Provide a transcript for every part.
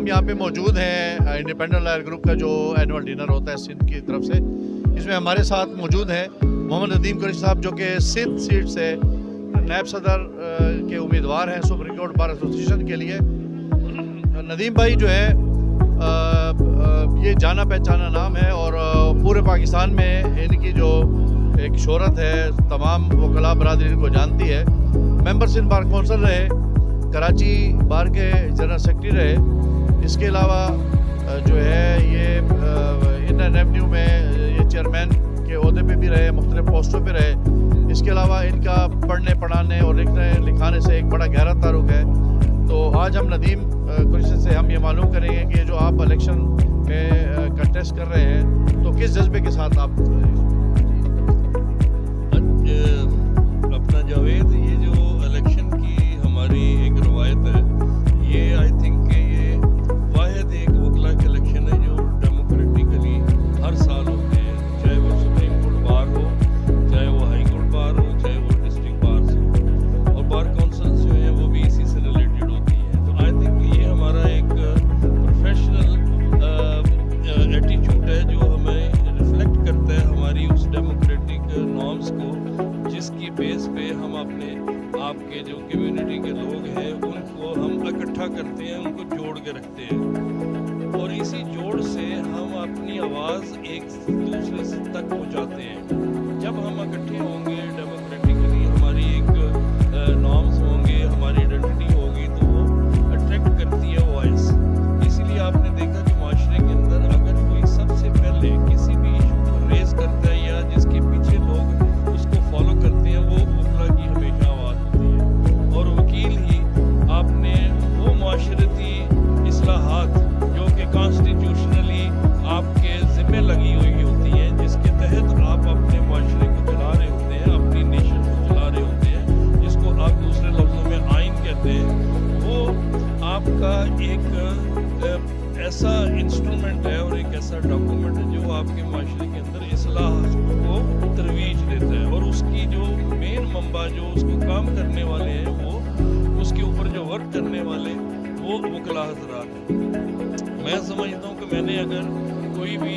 हम यहाँ पे मौजूद हैं इंडिपेंडेंट लॉयर ग्रुप का जो एनुअल डिनर होता है सिंध की तरफ से। इसमें हमारे साथ मौजूद हैं मोहम्मद नदीम कुरैशी साहब जो कि सिंध सीट से नायब सदर के उम्मीदवार हैं सुप्रीम कोर्ट बार एसोसिएशन के लिए। नदीम भाई जो है ये जाना पहचाना नाम है और पूरे पाकिस्तान में इनकी जो एक शोहरत है तमाम वकला बरादरी इनको जानती है। मेंबर सिंध बार कौंसिल रहे, कराची बार के जनरल सेक्रेटरी रहे, इसके अलावा जो है ये इंडियन रेवेन्यू में ये चेयरमैन के ओहदे पे भी रहे, मुख्तलिफ पोस्टों पे रहे। इसके अलावा इनका पढ़ने पढ़ाने और लिखने लिखाने से एक बड़ा गहरा ताल्लुक है। तो आज हम नदीम कुरैशी से हम ये मालूम करेंगे कि जो आप इलेक्शन में कंटेस्ट कर रहे हैं तो किस जज्बे के साथ आप अपना जावेद, ये जो इलेक्शन की हमारी एक रवायत है, ये आई थिंक कि ये वाहिद एक वकला के इलेक्शन है जो डेमोक्रेटिकली हर साल होते हैं, चाहे वो सुप्रीम कोर्ट बार हो, चाहे वो हाई कोर्ट बार हो, चाहे वो डिस्ट्रिक्ट बार हो, और बार काउंसिल्स जो हैं वो भी इसी से रिलेटेड होती हैं। तो आई थिंक ये हमारा एक प्रोफेशनल एटीट्यूड है जो हमें रिफ्लेक्ट करता है हमारी उस डेमोक्रेटिक नॉर्म्स को, जिसकी बेस पे हम अपने आपके जो कम्युनिटी के लोग हैं उनको हम इकट्ठा करते हैं, उनको जोड़ के रखते हैं, और इसी जोड़ से हम अपनी आवाज़ एक दूसरे तक पहुंचाते हैं। जब हम इकट्ठे होंगे डेमोक्रेटिकली, हमारी एक नॉर्म्स होंगे, हमारी आइडेंटिटी होगी, तो वो अट्रैक्ट करती है वॉइस। इसीलिए आपने देखा कि माशरे के अंदर अगर कोई सबसे पहले किसी भी इशू को रेज करता है या जिसके पीछे लोग उसको फॉलो करते हैं, वो वकला की हमेशा आवाज़ होती है। और वकील ही आपने वो माशरती इस्लाहात जो कि कॉन्स्टिट्यूशनली आपके ज़िम्मे लगी हुई होती हैं, जिसके तहत आप अपने माशरे को चला रहे होते हैं, अपनी नेशन को चला रहे होते हैं, जिसको आप दूसरे लफ्ज़ों में आइन कहते हैं, वो आपका एक ऐसा इंस्ट्रूमेंट है और एक ऐसा डॉक्यूमेंट है जो आपके माशरे के अंदर इस्लाह को तरवीज देता है, और उसकी जो मेन मंबा जो उसको काम करने वाले हैं, वो उसके ऊपर जो वर्क करने वाले वो वकला हज़रात हैं। मैं समझता हूँ कि मैंने अगर कोई भी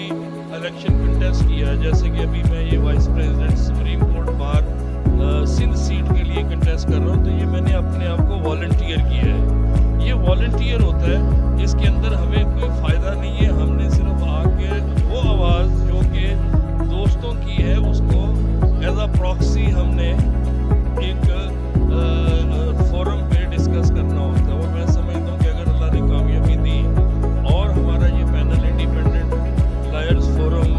इलेक्शन कंटेस्ट किया, जैसे कि अभी मैं ये वाइस प्रेसिडेंट सुप्रीम कोर्ट बार सिंध सीट के लिए कंटेस्ट कर रहा हूँ, तो ये मैंने अपने आप को वॉलंटियर किया है। ये वॉलंटियर होता है, इसके अंदर हमें कोई फ़ायदा नहीं है, हमने सिर्फ आके वो आवाज़ जो कि दोस्तों की है उसको एज अ प्रॉक्सी हमने एक फोरम पे डिस्कस करना होता है। और मैं समझता हूँ कि अगर अल्लाह ने कामयाबी दी और हमारा ये पैनल इंडिपेंडेंट लॉयर्स फोरम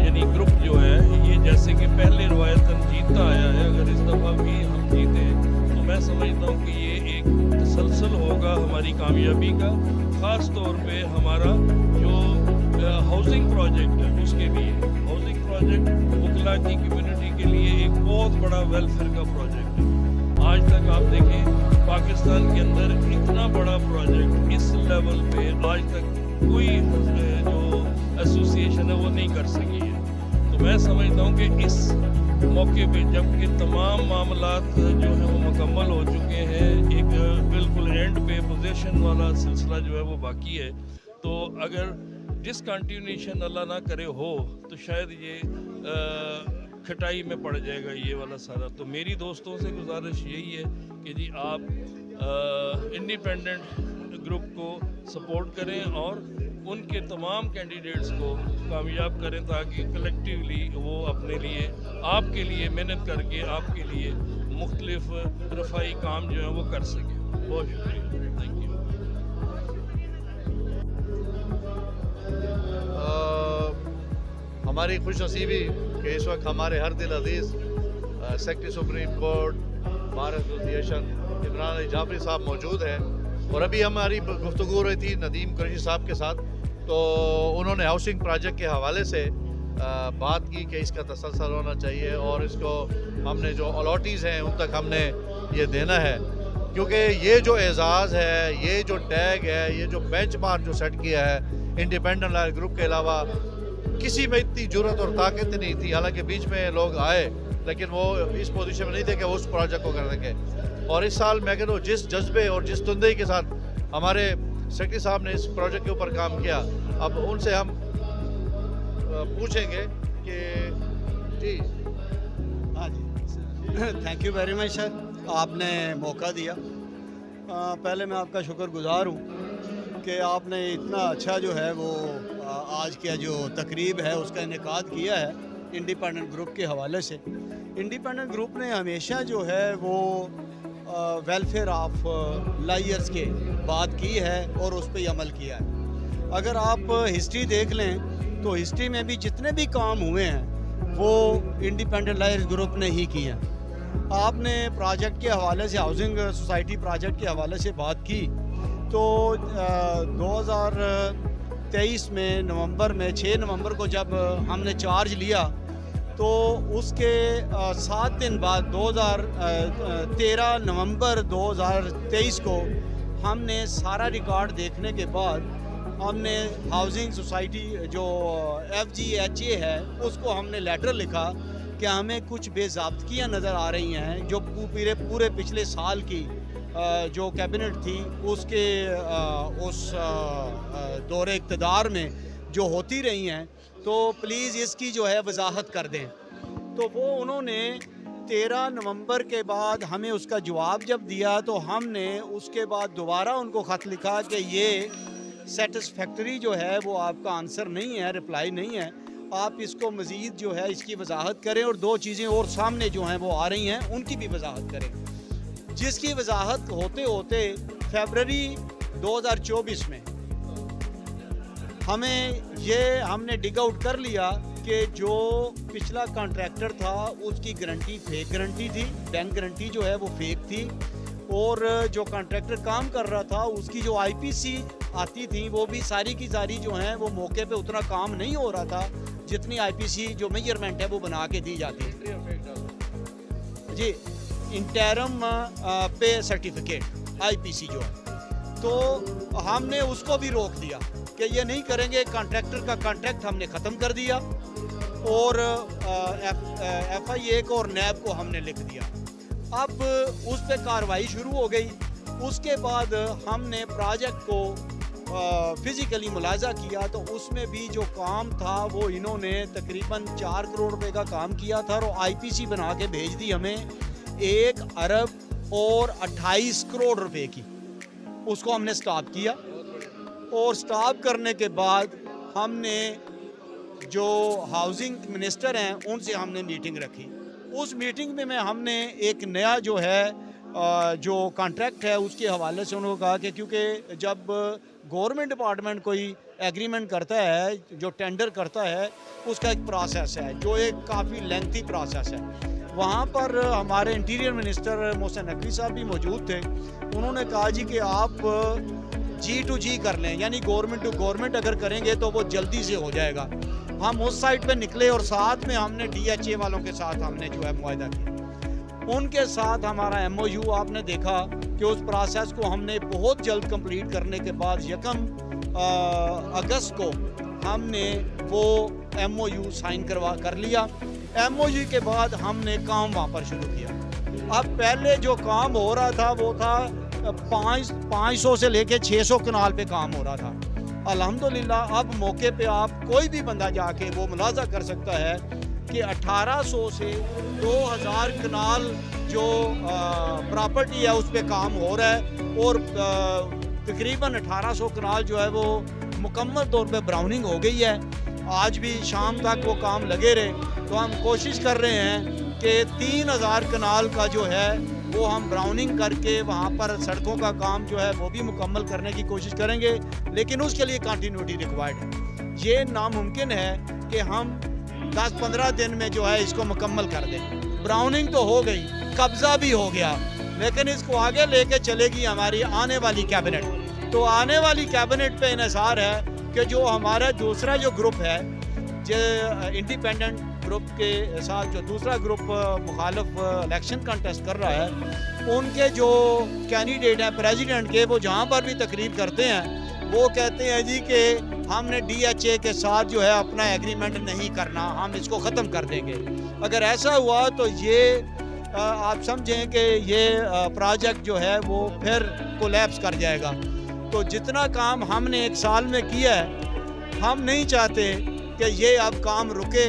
यानी ग्रुप जो है, ये जैसे कि पहले रवायतन जीतता आया है, अगर इस दफ़ा भी हम जीते तो मैं समझता हूँ कि ये एक तसलसल होगा हमारी कामयाबी का। ख़ास तौर पे हमारा जो हाउसिंग प्रोजेक्ट है उसके लिए, हाउसिंग प्रोजेक्ट वकला की कम्युनिटी के लिए एक बहुत बड़ा वेलफेयर का प्रोजेक्ट है। आज तक आप देखें पाकिस्तान के अंदर इतना बड़ा प्रोजेक्ट इस लेवल पे आज तक कोई जो एसोसिएशन है वो नहीं कर सकी है। तो मैं समझता हूँ कि इस मौके पे जबकि तमाम मामलात जो हैं वो मुकम्मल हो चुके हैं, एक बिल्कुल एंड पे पोजीशन वाला सिलसिला जो है वो बाकी है, तो अगर डिसकंटिन्यूएशन अल्लाह ना करे हो तो शायद ये खटाई में पड़ जाएगा ये वाला सारा। तो मेरी दोस्तों से गुजारिश यही है कि जी आप इंडिपेंडेंट ग्रुप को सपोर्ट करें और उनके तमाम कैंडिडेट्स को कामयाब करें, ताकि कलेक्टिवली वो अपने लिए आपके लिए मेहनत करके आपके लिए मुख्तलिफ रफ़ाई काम जो है वो कर सकें। बहुत शुक्रिया, थैंक यू। हमारी खुशनसीबी कि इस वक्त हमारे हर दिल अजीज़ secretary supreme court bar association Imran Ali Jafri साहब मौजूद हैं, और अभी हमारी गुफ्तगू हो रही थी नदीम कुरैशी साहब के साथ, तो उन्होंने हाउसिंग प्रोजेक्ट के हवाले से बात की कि इसका तसलसल होना चाहिए और इसको हमने जो अलॉटीज़ हैं उन तक हमने ये देना है, क्योंकि ये जो एजाज़ है, ये जो टैग है, ये जो बेंचमार्क जो सेट किया है इंडिपेंडेंट लॉयर ग्रुप के अलावा किसी में इतनी जुर्रत और ताकत नहीं थी। हालांकि बीच में लोग आए लेकिन वो इस पोजीशन में नहीं थे कि वो उस प्रोजेक्ट को कर सके। और इस साल मैं कहता हूँ जिस जज्बे और जिस तुंदगी के साथ हमारे सेक्रेटरी साहब ने इस प्रोजेक्ट के ऊपर काम किया। अब उनसे हम पूछेंगे कि जी। हाँ जी, thank you very much sir, आपने मौका दिया। पहले मैं आपका शुक्रगुजार हूँ कि आपने इतना अच्छा जो है वो आज का जो तकरीब है उसका इनेकाद किया है इंडिपेंडेंट ग्रुप के हवाले से। इंडिपेंडेंट ग्रुप ने हमेशा जो है वो वेलफेयर ऑफ लायर्स के बात की है और उस पर अमल किया है। अगर आप हिस्ट्री देख लें तो हिस्ट्री में भी जितने भी काम हुए हैं वो इंडिपेंडेंट लायर्स ग्रुप ने ही किए हैं। आपने प्रोजेक्ट के हवाले से, हाउसिंग सोसाइटी प्रोजेक्ट के हवाले से बात की, तो 2023 में नवंबर में 6 नवंबर को जब हमने चार्ज लिया तो उसके 7 दिन बाद 13 नवंबर 2023 को हमने सारा रिकॉर्ड देखने के बाद हमने हाउसिंग सोसाइटी जो FGHA है उसको हमने लेटर लिखा कि हमें कुछ बेज़ाब्तियाँ नज़र आ रही हैं जो पूरे पिछले साल की जो कैबिनेट थी उसके उस दौरे इक़्तिदार में जो होती रही हैं, तो प्लीज़ इसकी जो है वजाहत कर दें। तो वो उन्होंने 13 नवंबर के बाद हमें उसका जवाब जब दिया तो हमने उसके बाद दोबारा उनको ख़त लिखा कि ये सेटिस्फैक्टरी जो है वो आपका आंसर नहीं है, रिप्लाई नहीं है, आप इसको मज़ीद जो है इसकी वजाहत करें और 2 चीज़ें और सामने जो हैं वो आ रही हैं उनकी भी वजाहत करें। जिसकी वजाहत होते होते फरवरी 2024 में हमने डिग आउट कर लिया कि जो पिछला कॉन्ट्रैक्टर था उसकी गारंटी फेक गारंटी थी, बैंक गारंटी जो है वो फेक थी, और जो कॉन्ट्रैक्टर काम कर रहा था उसकी जो IPC आती थी वो भी सारी की सारी जो हैं वो मौके पे उतना काम नहीं हो रहा था जितनी IPC जो मेजरमेंट है वो बना के दी जाती है जी, इंटरम पे सर्टिफिकेट IPC जो है। तो हमने उसको भी रोक दिया कि ये नहीं करेंगे, कॉन्ट्रैक्टर का कॉन्ट्रैक्ट हमने ख़त्म कर दिया और FIA को और NAB को हमने लिख दिया। अब उस पर कार्रवाई शुरू हो गई। उसके बाद हमने प्रोजेक्ट को फिज़िकली मुलाजा किया तो उसमें भी जो काम था वो इन्होंने तकरीबन 4 करोड़ रुपए का काम किया था और IPC बना के भेज दी हमें 1 अरब और 28 करोड़ रुपए की। उसको हमने स्टॉप किया और स्टॉप करने के बाद हमने जो हाउसिंग मिनिस्टर हैं उनसे हमने मीटिंग रखी। उस मीटिंग में हमने एक नया जो है जो कॉन्ट्रैक्ट है उसके हवाले से उन्होंने कहा कि क्योंकि जब गवर्नमेंट डिपार्टमेंट कोई एग्रीमेंट करता है, जो टेंडर करता है, उसका एक प्रोसेस है जो एक काफ़ी लेंथी प्रोसेस है। वहाँ पर हमारे इंटीरियर मिनिस्टर मोहसिन नकवी साहब भी मौजूद थे। उन्होंने कहा जी कि आप G2G कर लें, यानी गवर्नमेंट टू गवर्नमेंट अगर करेंगे तो वो जल्दी से हो जाएगा। हम उस साइड पे निकले और साथ में हमने DHA वालों के साथ हमने जो है मुआहदा किया। उनके साथ हमारा MOU आपने देखा कि उस प्रोसेस को हमने बहुत जल्द कंप्लीट करने के बाद 1 अगस्त को हमने वो MOU साइन कर लिया। MOU के बाद हमने काम वहाँ पर शुरू किया। अब पहले जो काम हो रहा था वो था 500 से लेके 600 कनाल पे काम हो रहा था। अल्हम्दुलिल्लाह अब मौके पे आप कोई भी बंदा जाके वो मुलाजा कर सकता है कि 1800 से 2000 कनाल जो प्रॉपर्टी है उस पे काम हो रहा है और तकरीबन 1800 कनाल जो है वो मुकम्मल तौर पे ब्राउनिंग हो गई है। आज भी शाम तक वो काम लगे रहे। तो हम कोशिश कर रहे हैं कि 3000 कनाल का जो है वो हम ब्राउनिंग करके वहाँ पर सड़कों का काम जो है वो भी मुकम्मल करने की कोशिश करेंगे, लेकिन उसके लिए कंटिन्यूटी रिक्वायर्ड है। ये नामुमकिन है कि हम 10-15 दिन में जो है इसको मुकम्मल कर दें। ब्राउनिंग तो हो गई, कब्ज़ा भी हो गया, लेकिन इसको आगे लेके चलेगी हमारी आने वाली कैबिनेट। तो आने वाली कैबिनेट पे इन्हिसार है कि जो हमारा दूसरा जो ग्रुप है, जो इंडिपेंडेंट ग्रुप के साथ जो दूसरा ग्रुप मुखालिफ इलेक्शन कंटेस्ट कर रहा है, उनके जो कैंडिडेट हैं प्रेसिडेंट के, वो जहाँ पर भी तकरीर करते हैं वो कहते हैं जी कि हमने DHA के साथ जो है अपना एग्रीमेंट नहीं करना, हम इसको ख़त्म कर देंगे। अगर ऐसा हुआ तो ये आप समझें कि ये प्रोजेक्ट जो है वो फिर कोलैप्स कर जाएगा। तो जितना काम हमने एक साल में किया है, हम नहीं चाहते कि ये अब काम रुके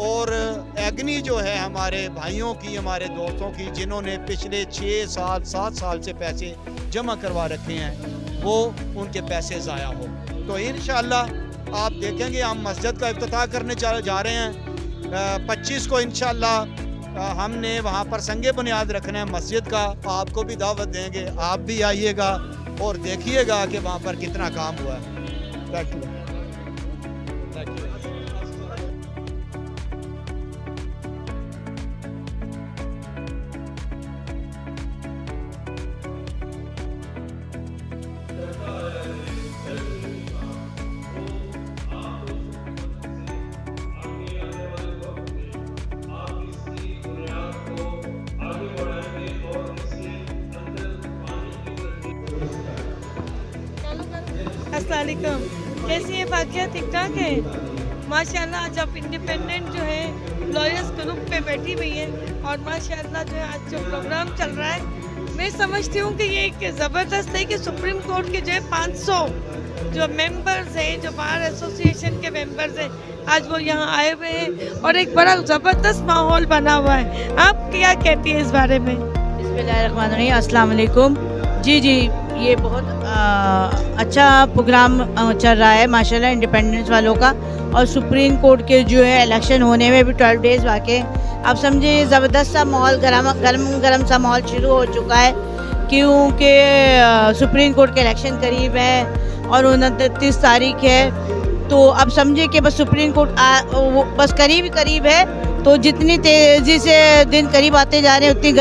और एग्नी जो है हमारे भाइयों की, हमारे दोस्तों की, जिन्होंने पिछले 6 साल 7 साल से पैसे जमा करवा रखे हैं, वो उनके पैसे ज़ाया हो। तो इंशाअल्लाह आप देखेंगे हम मस्जिद का इफ्तिताह करने जा रहे हैं 25 को इंशाअल्लाह। हमने वहाँ पर संगे बुनियाद रखना है मस्जिद का। आपको भी दावत देंगे, आप भी आइएगा और देखिएगा कि वहाँ पर कितना काम हुआ है। Thank you. अस्सलाम वालेकुम, कैसी है फाकिया? ठीक ठाक है माशाल्लाह। आज आप इंडिपेंडेंट जो है लॉयर्स ग्रुप पे बैठी हुई है और माशाल्लाह जो है आज जो प्रोग्राम चल रहा है, मैं समझती हूँ कि ये एक ज़बरदस्त है कि सुप्रीम कोर्ट के जो है 500 जो मेंबर्स हैं, जो बार एसोसिएशन के मेंबर्स हैं, आज वो यहाँ आए हुए हैं और एक बड़ा ज़बरदस्त माहौल बना हुआ है। आप क्या कहती हैं इस बारे में? बिस्मिल्लाहिर्रहमानिर्रहीम, अस्सलाम वालेकुम। जी, ये बहुत अच्छा प्रोग्राम चल रहा है माशाल्लाह इंडिपेंडेंस वालों का। और सुप्रीम कोर्ट के जो है इलेक्शन होने में भी 12 डेज़ बाकी। अब समझे ज़बरदस्त सा माहौल, गरम सा माहौल शुरू हो चुका है, क्योंकि सुप्रीम कोर्ट के इलेक्शन करीब है और 29 तारीख है। तो अब समझे कि बस सुप्रीम कोर्ट बस करीब है, तो जितनी तेज़ी से दिन करीब आते जा रहे हैं उतनी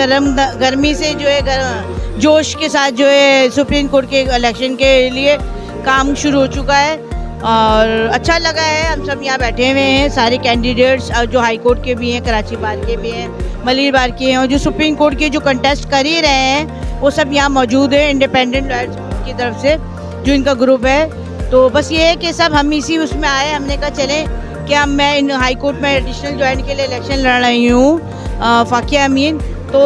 गर्मी से जो है जोश के साथ जो है सुप्रीम कोर्ट के इलेक्शन के लिए काम शुरू हो चुका है। और अच्छा लगा है, हम सब यहाँ बैठे हुए हैं, सारे कैंडिडेट्स जो हाई कोर्ट के भी हैं, कराची बार के भी हैं, मलिर बार के हैं, और जो सुप्रीम कोर्ट के जो कंटेस्ट कर ही रहे हैं वो सब यहाँ मौजूद है इंडिपेंडेंट लॉयर्स की तरफ से जो इनका ग्रुप है। तो बस ये है कि सब हम इसी उसमें आए, हमने कहा चलें कि मैं इन हाई कोर्ट में एडिशनल जॉइंट के लिए इलेक्शन लड़ रही हूँ, फाकिया अमीन। तो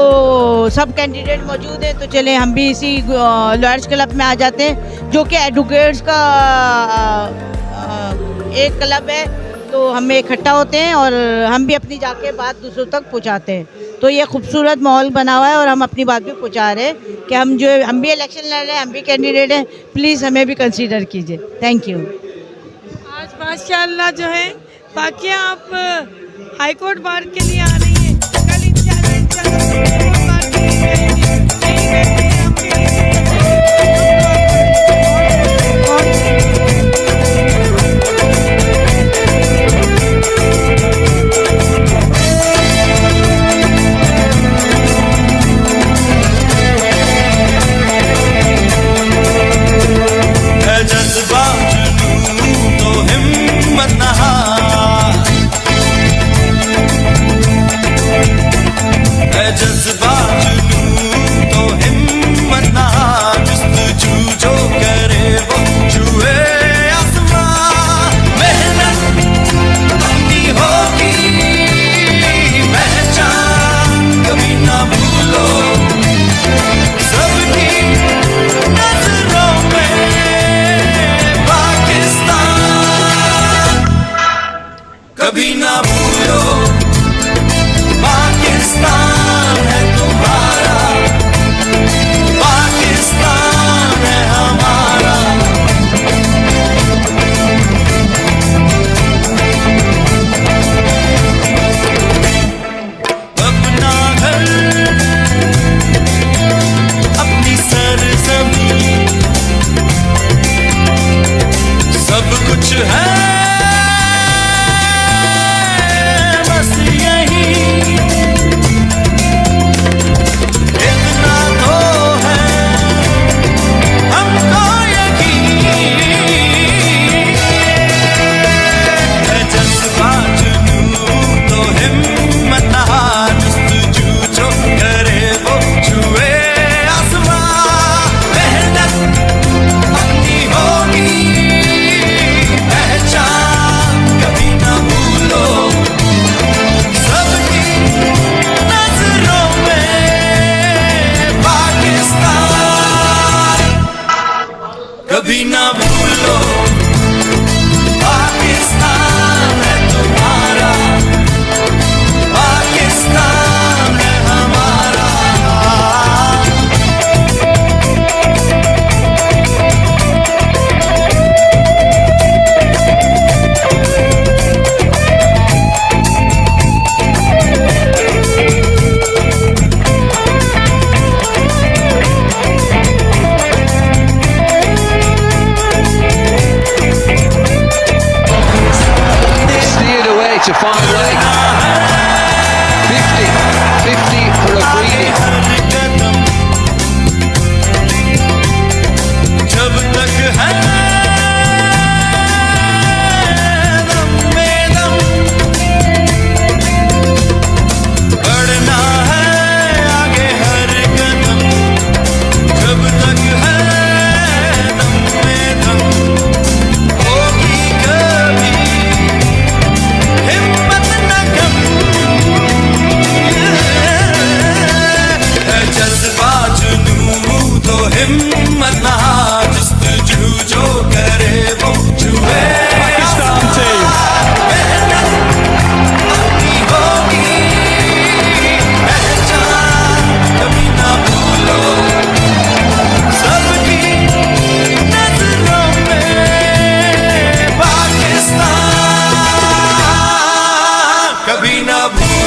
सब कैंडिडेट मौजूद हैं, तो चलें हम भी इसी लॉयर्स क्लब में आ जाते हैं, जो कि एडवोकेट्स का एक क्लब है। तो हम इकट्ठा होते हैं और हम भी अपनी जाके बात दूसरों तक पहुंचाते हैं। तो ये खूबसूरत माहौल बना हुआ है और हम अपनी बात भी पहुंचा रहे हैं कि हम भी इलेक्शन लड़ रहे हैं, हम भी कैंडिडेट हैं, प्लीज़ हमें भी कंसीडर कीजिए। Thank you. आज माशाल्लाह जो है फाकिया आप हाई कोर्ट बार के लिए आ रही हैं, कल इंशाल्लाह सुप्रीम कोर्ट बार के लिए जाएंगी। जज्बा जुनून तो हिम्मत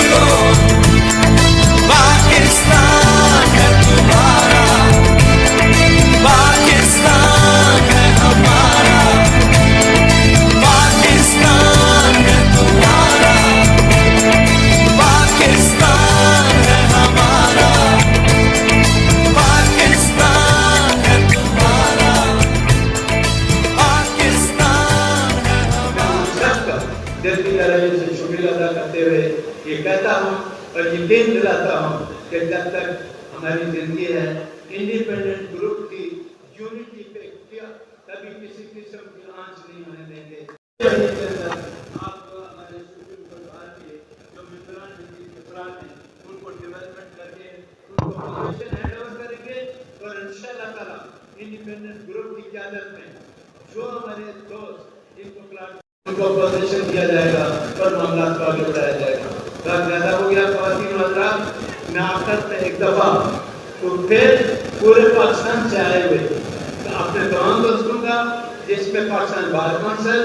को, पाकिस्तान है तुम्हारा, पाकिस्तान है हमारा, पाकिस्तान है तुम्हारा, पाकिस्तान है हमारा, पाकिस्तान है तुम्हारा, पाकिस्तान है हमारा। दिल की तरह से शुक्रिया अदा करते हुए ये कहता हूँ और यकीन दिलाता हूँ कि जब तक हमारी जिंदगी है इंडिपेंडेंट ग्रुप की यूनिटी पे किया तभी किसी किस्म की आंच नहीं होने देंगे। आपको हमारे सुप्रीम कोर्ट बाहर के जो मिम्बरान अफराद हैं उनको डेवलपमेंट करके उनको पोजीशन हैंड ओवर करेंगे और इंशाल्लाह ताला इंडिपेंडेंट ग्रुप की क़यादत में जो हमारे दोस्त इनको उनको पोजीशन दिया जाएगा और मामला को आगे बढ़ाया जाएगा। बात ज़्यादा हो गया ख़वातीन और हज़रात, मैं आखिर में एक दफ़ा तो फिर पूरे पाकिस्तान से आए हुए तो अपने तमाम दोस्तों का जिसमें पाकिस्तान बार कौंसिल